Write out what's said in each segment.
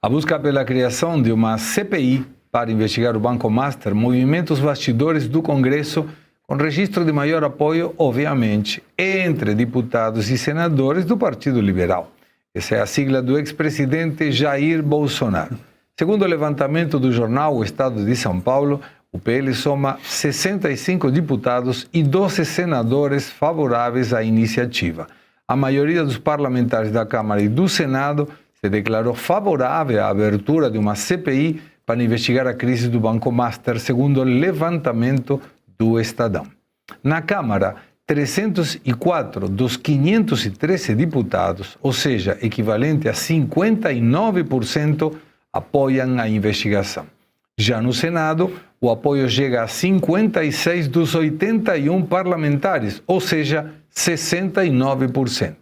A busca pela criação de uma CPI para investigar o Banco Master movimenta os bastidores do Congresso, com registro de maior apoio, obviamente, entre deputados e senadores do Partido Liberal. Essa é a sigla do ex-presidente Jair Bolsonaro. Segundo o levantamento do jornal O Estado de São Paulo, o PL soma 65 deputados e 12 senadores favoráveis à iniciativa. A maioria dos parlamentares da Câmara e do Senado se declarou favorável à abertura de uma CPI para investigar a crise do Banco Master, segundo o levantamento do Estadão. Na Câmara, 304 dos 513 deputados, ou seja, equivalente a 59%, apoiam a investigação. Já no Senado, o apoio chega a 56 dos 81 parlamentares, ou seja, 69%.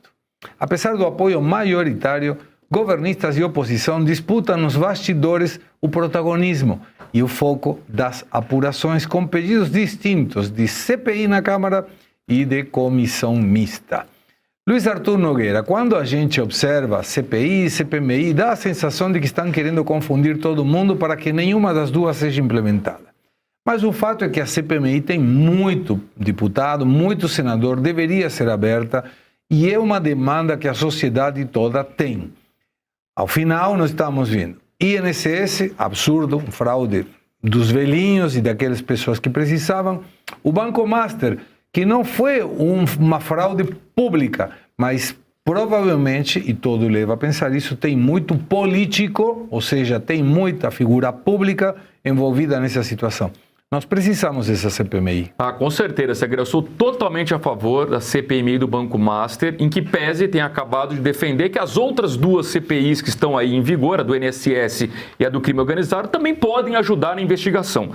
Apesar do apoio maioritário, governistas e oposição disputam nos bastidores o protagonismo e o foco das apurações com pedidos distintos de CPI na Câmara e de comissão mista. Luiz Arthur Nogueira, quando a gente observa CPI e CPMI, dá a sensação de que estão querendo confundir todo mundo para que nenhuma das duas seja implementada. Mas o fato é que a CPMI tem muito deputado, muito senador, deveria ser aberta e é uma demanda que a sociedade toda tem. Ao final, nós estamos vendo INSS, absurdo, fraude dos velhinhos e daquelas pessoas que precisavam. O Banco Master, que não foi uma fraude pública, mas provavelmente, e todo leva a pensar isso, tem muito político, ou seja, tem muita figura pública envolvida nessa situação. Nós precisamos dessa CPMI. Com certeza, Segre. Eu sou totalmente a favor da CPMI do Banco Master, em que pese tem acabado de defender que as outras duas CPIs que estão aí em vigor, a do INSS e a do crime organizado, também podem ajudar na investigação.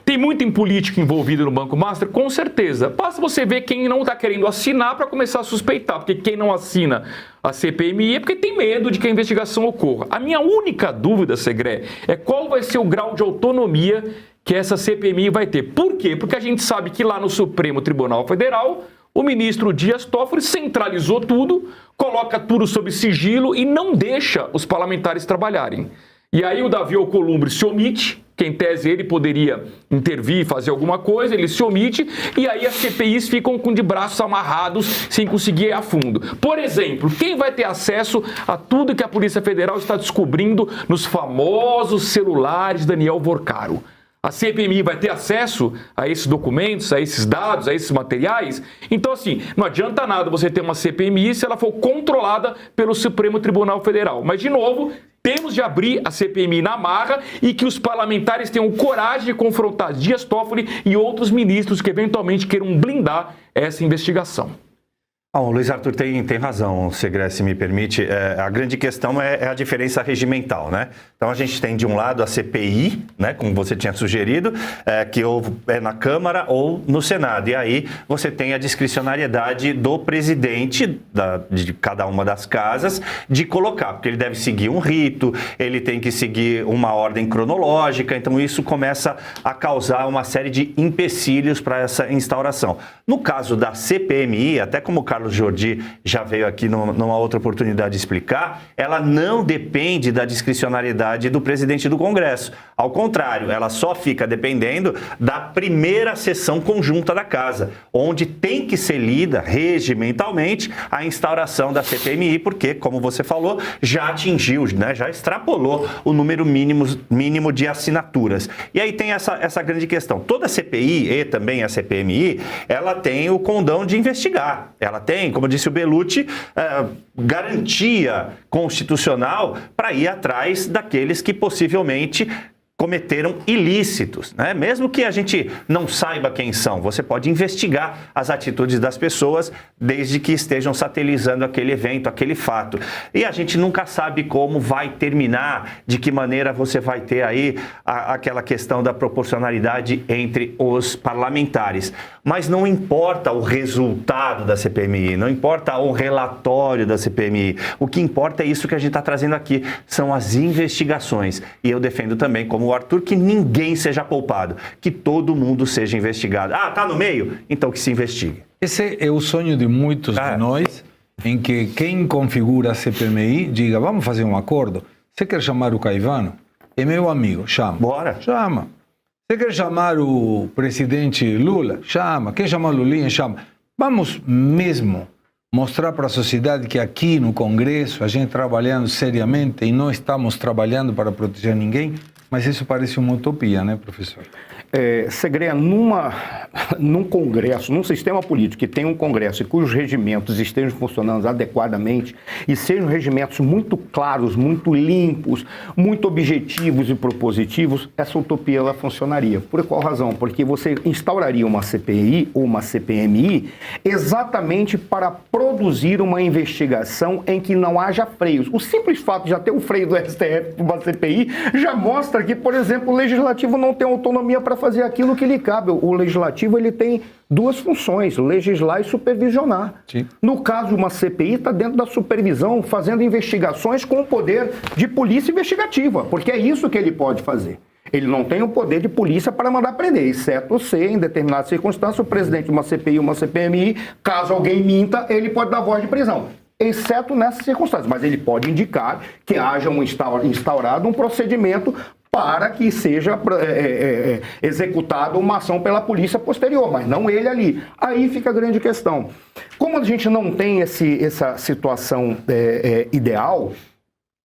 Tem muito em política envolvido no Banco Master? Com certeza. Basta você ver quem não está querendo assinar para começar a suspeitar, porque quem não assina a CPMI é porque tem medo de que a investigação ocorra. A minha única dúvida, Segre, é qual vai ser o grau de autonomia que essa CPMI vai ter. Por quê? Porque a gente sabe que lá no Supremo Tribunal Federal, o ministro Dias Toffoli centralizou tudo, coloca tudo sob sigilo e não deixa os parlamentares trabalharem. E aí o Davi Alcolumbre se omite, que em tese ele poderia intervir, fazer alguma coisa, ele se omite, e aí as CPIs ficam de braços amarrados, sem conseguir ir a fundo. Por exemplo, quem vai ter acesso a tudo que a Polícia Federal está descobrindo nos famosos celulares Daniel Vorcaro? A CPMI vai ter acesso a esses documentos, a esses dados, a esses materiais? Então, assim, não adianta nada você ter uma CPMI se ela for controlada pelo Supremo Tribunal Federal. Mas, de novo, temos de abrir a CPMI na marra e que os parlamentares tenham coragem de confrontar Dias Toffoli e outros ministros que eventualmente queiram blindar essa investigação. O Luiz Arthur tem razão, Segre, se me permite. A grande questão é a diferença regimental, né? Então, a gente tem, de um lado, a CPI, né, como você tinha sugerido, que ou é na Câmara ou no Senado. E aí você tem a discricionariedade do presidente de cada uma das casas de colocar, porque ele deve seguir um rito, ele tem que seguir uma ordem cronológica, então isso começa a causar uma série de empecilhos para essa instauração. No caso da CPMI, até como o Carlos Jordi já veio aqui numa outra oportunidade de explicar, ela não depende da discricionariedade do presidente do Congresso. Ao contrário, ela só fica dependendo da primeira sessão conjunta da Casa, onde tem que ser lida regimentalmente a instauração da CPMI, porque, como você falou, já atingiu, né, já extrapolou o número mínimo de assinaturas. E aí tem essa grande questão. Toda a CPI e também a CPMI, ela tem o condão de investigar. Ela tem, como disse o Bellucci, garantia constitucional para ir atrás daqueles que possivelmente cometeram ilícitos, né? Mesmo que a gente não saiba quem são, você pode investigar as atitudes das pessoas desde que estejam satelizando aquele evento, aquele fato. E a gente nunca sabe como vai terminar, de que maneira você vai ter aí aquela questão da proporcionalidade entre os parlamentares. Mas não importa o resultado da CPMI, não importa o relatório da CPMI. O que importa é isso que a gente está trazendo aqui, são as investigações. E eu defendo também, como o Arthur, que ninguém seja poupado, que todo mundo seja investigado. Tá no meio? Então que se investigue. Esse é o sonho de muitos de nós, em que quem configura a CPMI diga, vamos fazer um acordo. Você quer chamar o Caivano? É meu amigo, chama. Bora. Chama. Você quer chamar o presidente Lula? Chama. Quer chamar o Lulinha? Chama. Vamos mesmo mostrar para a sociedade que aqui no Congresso a gente trabalhando seriamente e não estamos trabalhando para proteger ninguém, mas isso parece uma utopia, né, professor? Segredo, num Congresso, num sistema político que tem um Congresso e cujos regimentos estejam funcionando adequadamente e sejam regimentos muito claros, muito limpos, muito objetivos e propositivos, essa utopia ela funcionaria. Por qual razão? Porque você instauraria uma CPI ou uma CPMI exatamente para produzir uma investigação em que não haja freios. O simples fato de já ter um freio do STF para uma CPI já mostra que, por exemplo, o Legislativo não tem autonomia para fazer aquilo que lhe cabe. O Legislativo ele tem duas funções, legislar e supervisionar. Sim. No caso de uma CPI, está dentro da supervisão, fazendo investigações com o poder de polícia investigativa, porque é isso que ele pode fazer. Ele não tem o poder de polícia para mandar prender, exceto se, em determinadas circunstâncias, o presidente de uma CPI ou uma CPMI, caso alguém minta, ele pode dar voz de prisão. Exceto nessas circunstâncias, mas ele pode indicar que haja instaurado um procedimento para que seja executada uma ação pela polícia posterior, mas não ele ali. Aí fica a grande questão. Como a gente não tem essa situação ideal,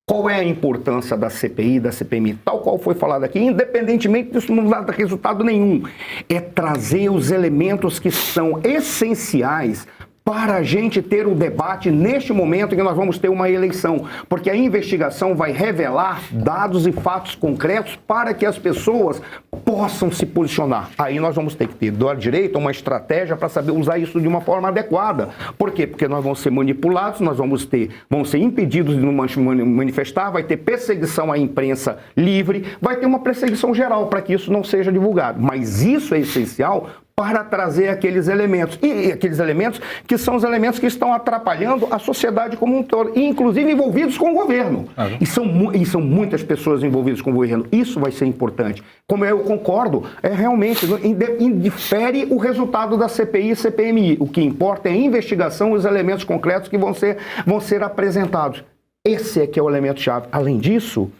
qual é a importância da CPI, da CPMI, tal qual foi falado aqui, independentemente disso não dá resultado nenhum, é trazer os elementos que são essenciais para a gente ter o debate neste momento em que nós vamos ter uma eleição, porque a investigação vai revelar dados e fatos concretos para que as pessoas possam se posicionar. Aí nós vamos ter que ter, do lado direito, uma estratégia para saber usar isso de uma forma adequada. Por quê? Porque nós vamos ser manipulados, nós vamos ser impedidos de nos manifestar, vai ter perseguição à imprensa livre, vai ter uma perseguição geral para que isso não seja divulgado. Mas isso é essencial para trazer aqueles elementos, e aqueles elementos que são os elementos que estão atrapalhando a sociedade como um todo, e inclusive envolvidos com o governo. E são muitas pessoas envolvidas com o governo. Isso vai ser importante. Como eu concordo, realmente indifere o resultado da CPI e CPMI. O que importa é a investigação e os elementos concretos que vão ser apresentados. Esse é que é o elemento-chave. Além disso,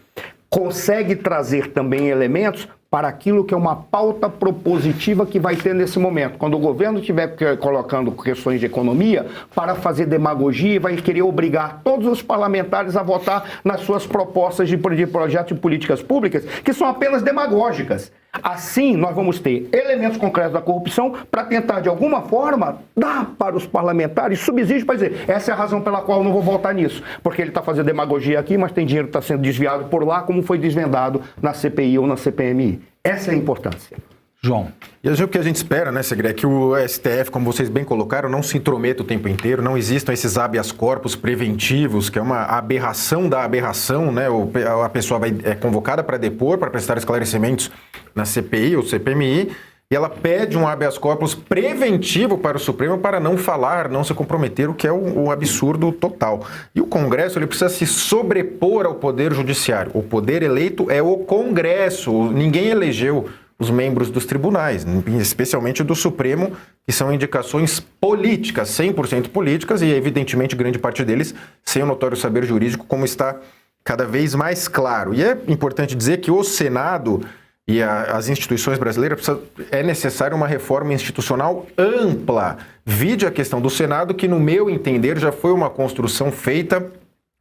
consegue trazer também elementos para aquilo que é uma pauta propositiva que vai ter nesse momento. Quando o governo estiver colocando questões de economia para fazer demagogia e vai querer obrigar todos os parlamentares a votar nas suas propostas de projetos de políticas públicas, que são apenas demagógicas. Assim, nós vamos ter elementos concretos da corrupção para tentar, de alguma forma, dar para os parlamentares subsídio para dizer, essa é a razão pela qual eu não vou votar nisso, porque ele está fazendo demagogia aqui, mas tem dinheiro que está sendo desviado por lá, como foi desvendado na CPI ou na CPMI. Essa é a importância. João. E o que a gente espera, né, Segre, é que o STF, como vocês bem colocaram, não se intrometa o tempo inteiro, não existam esses habeas corpus preventivos, que é uma aberração da aberração, né? A pessoa é convocada para depor, para prestar esclarecimentos na CPI ou CPMI, e ela pede um habeas corpus preventivo para o Supremo para não falar, não se comprometer, o que é um absurdo total. E o Congresso ele precisa se sobrepor ao Poder Judiciário. O poder eleito é o Congresso, ninguém elegeu os membros dos tribunais, especialmente do Supremo, que são indicações políticas, 100% políticas, e evidentemente grande parte deles sem o notório saber jurídico, como está cada vez mais claro. E é importante dizer que o Senado e as instituições brasileiras é necessária uma reforma institucional ampla. Vide a questão do Senado, que no meu entender já foi uma construção feita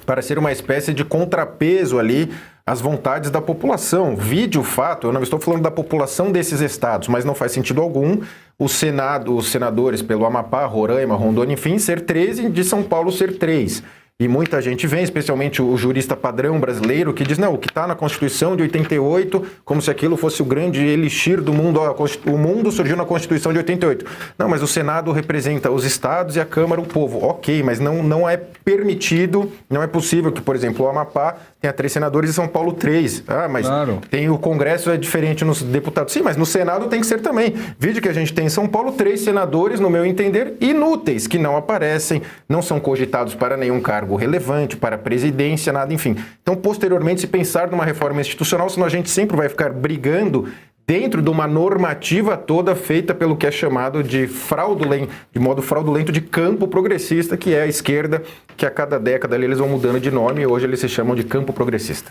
para ser uma espécie de contrapeso ali às vontades da população. Vide o fato, eu não estou falando da população desses estados, mas não faz sentido algum o Senado, os senadores pelo Amapá, Roraima, Rondônia, enfim, ser 13 e de São Paulo ser 3. E muita gente vem, especialmente o jurista padrão brasileiro, que diz, não, o que está na Constituição de 88, como se aquilo fosse o grande elixir do mundo, o mundo surgiu na Constituição de 88. Não, mas o Senado representa os estados e a Câmara o povo. Ok, mas não é permitido, não é possível que, por exemplo, o Amapá tenha 3 senadores e São Paulo 3. Ah, mas claro, tem o Congresso é diferente nos deputados. Sim, mas no Senado tem que ser também. Vide que a gente tem em São Paulo 3 senadores, no meu entender, inúteis, que não aparecem, não são cogitados para nenhum cargo relevante, para a presidência, nada, enfim. Então, posteriormente, se pensar numa reforma institucional, senão a gente sempre vai ficar brigando dentro de uma normativa toda feita pelo que é chamado de modo fraudulento de campo progressista, que é a esquerda, que a cada década ali eles vão mudando de nome e hoje eles se chamam de campo progressista.